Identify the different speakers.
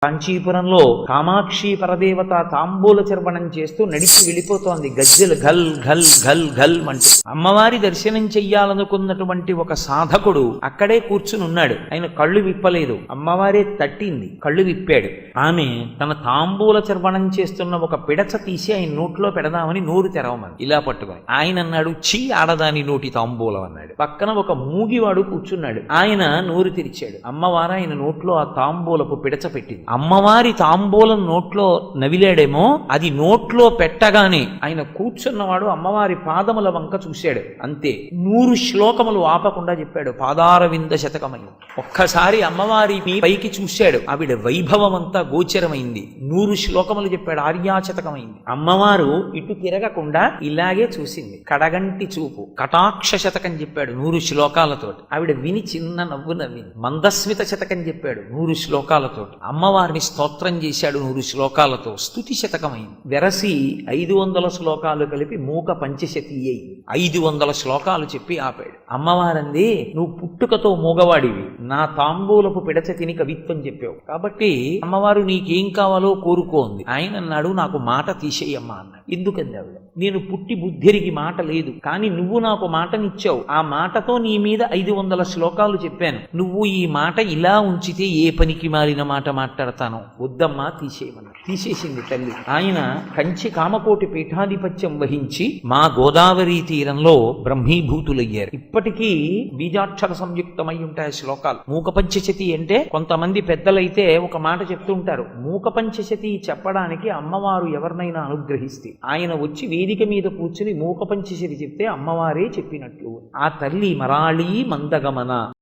Speaker 1: కాంచీపురంలో కామాక్షి పరదేవత తాంబూల చర్వణం చేస్తూ నడిచి వెళ్ళిపోతోంది. గజ్జెలు ఘల్ ఘల్ ఘల్ ఘల్ అంటూ. అమ్మవారి దర్శనం చెయ్యాలనుకున్నటువంటి ఒక సాధకుడు అక్కడే కూర్చుని ఉన్నాడు. ఆయన కళ్ళు విప్పలేదు. అమ్మవారే తట్టింది, కళ్ళు విప్పాడు. ఆమె తన తాంబూల చర్వణం చేస్తున్న ఒక పిడచ తీసి ఆయన నోట్లో పెడదామని నోరు తెరవమని ఇలా పట్టుకొని ఆయన అన్నాడు, చీ ఆడదాని నోటి తాంబూలం అన్నాడు. పక్కన ఒక మూగివాడు కూర్చున్నాడు. ఆయన నోరు తెరిచాడు. అమ్మవారు ఆయన నోట్లో ఆ తాంబూలపు పిడచ పెట్టింది. అమ్మవారి తాంబూలం నోట్లో నవిలాడేమో, అది నోట్లో పెట్టగానే ఆయన కూర్చున్నవాడు అమ్మవారి పాదముల వంక చూశాడు. అంతే 100 శ్లోకములు ఆపకుండా చెప్పాడు. పాదారవింద శతకమని. ఒక్కసారి అమ్మవారి పైకి చూశాడు. ఆవిడ వైభవం అంతా గోచరమైంది. 100 శ్లోకములు చెప్పాడు. ఆర్యాశతకమైంది. అమ్మవారు ఇటు తిరగకుండా ఇలాగే చూసింది. కడగంటి చూపు. కటాక్ష శతకం చెప్పాడు 100 శ్లోకాలతో. ఆవిడ విని చిన్న నవ్వు నవ్వింది. మందస్మిత శతకం చెప్పాడు 100 శ్లోకాలతో. అమ్మవారిని స్తోత్రం చేశాడు 100 శ్లోకాలతో. స్తుతి శతకమైంది. వెరసి 500 శ్లోకాలు కలిపి మూక పంచశతి అయింది. 500 శ్లోకాలు చెప్పి ఆపాడు. అమ్మవారంది, నువ్వు పుట్టుకతో మూగవాడివి, నా తాంబూలపు పిడచ తిని కవిత్వం చెప్పావు కాబట్టి అమ్మవారు నీకేం కావాలో కోరుకోంది. ఆయన అన్నాడు, నాకు మాట తీసేయమ్మా అన్నాడు. ఎందుకంది ఆవిడ, నేను పుట్టి బుద్ధిరికి మాట లేదు, కానీ నువ్వు నాకు మాటనిచ్చావు. ఆ మాటతో నీ మీద 500 శ్లోకాలు చెప్పాను. నువ్వు ఈ మాట ఇలా ఉంచితే ఏ పనికి మారిన మాట మాట్లాడతాను, వద్దమ్మా తీసేయమన్నా. తీసేసింది తల్లి. ఆయన కంచి కామకోటి పీఠాధిపత్యం వహించి మా గోదావరి తీరంలో బ్రహ్మీభూతులయ్యారు. ఇప్పటికీ బీజాక్షర సంయుక్తమై ఉంటాయి శ్లోకాలు. మూక పంచశతి అంటే కొంతమంది పెద్దలైతే ఒక మాట చెప్తుంటారు, మూక పంచశతి చెప్పడానికి అమ్మవారు ఎవరినైనా అనుగ్రహిస్తే ఆయన వచ్చి వేదిక మీద కూర్చుని మూక పంచశతి చెప్తే అమ్మవారే చెప్పినట్లు. ఆ తల్లి మరాళీ మందగమన